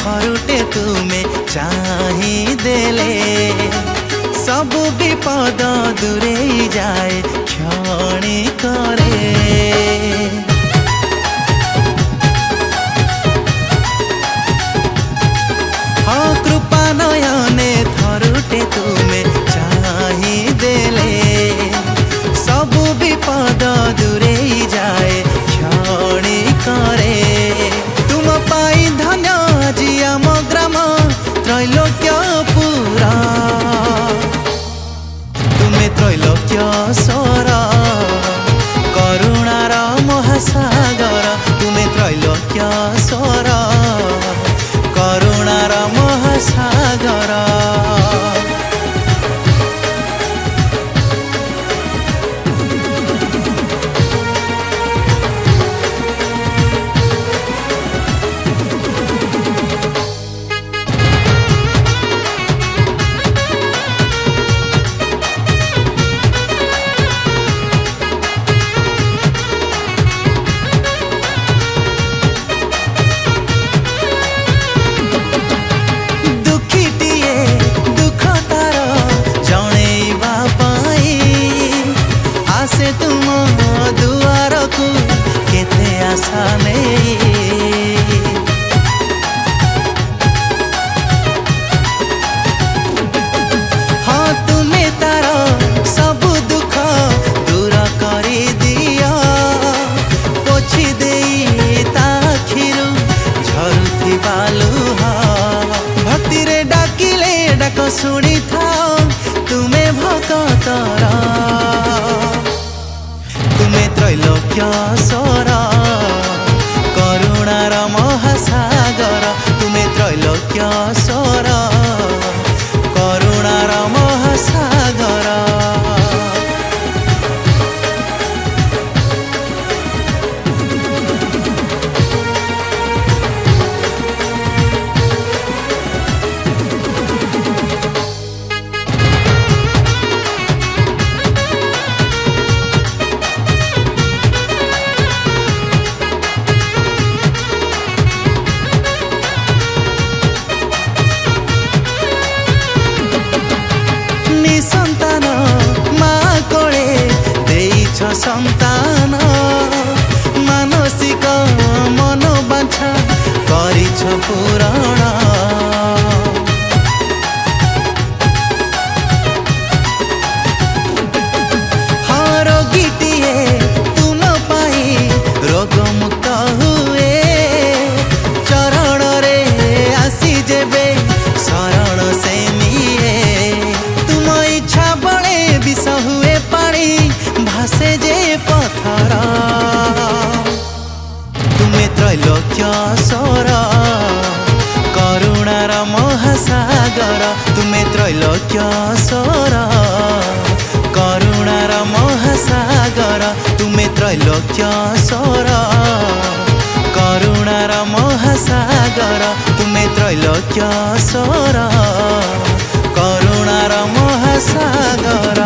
थरुटे तुमे चाही देले सब विपद दूरे जाए क्षणी करे। हाँ कृपा नयने थरुटे तुमे चाही देले सब विपद दूरे जाए क्षणी करे। तुम पाई धन्य आजी आम ग्राम त्रैलोक्यपुरा तुमे त्रैलोक्येश्वर करुणार महासागर तुमे त्रैलोक्येश्वर करुणार महासागर। तुम दुआर को केते आशा नहीं हाँ तुम्हें तार सब दुख दूर कर दिया पोछि दे ताखिरु झरुथिबा लुह भक्ति रे डाकिले डाक शुणी थाओ तुम्हें भक्तर तुमे त्रैलोक्येश्वर करुणार महासागर तुमे त्रैलोक्येश्वर करुणार महासागर। संतान माँ कोले देइछ संतान मानसिक मनोबांछा करिछ पूरण। हाँ रोगीटिए तुम पाई रोग मुक्त हुए चरण रे आसी जेबे शरण से मिए इच्छा बड़े विष हुए पानी भासे जे पथर तुमे त्रैलोक्येश्वर करुणार महासागर तुमे त्रैलोक्येश्वर करुणार महासागर तुमे त्रैलोक्येश्वर करुणार महासागर तुमे त्रैलोक्येश्वर करुणार महासागर।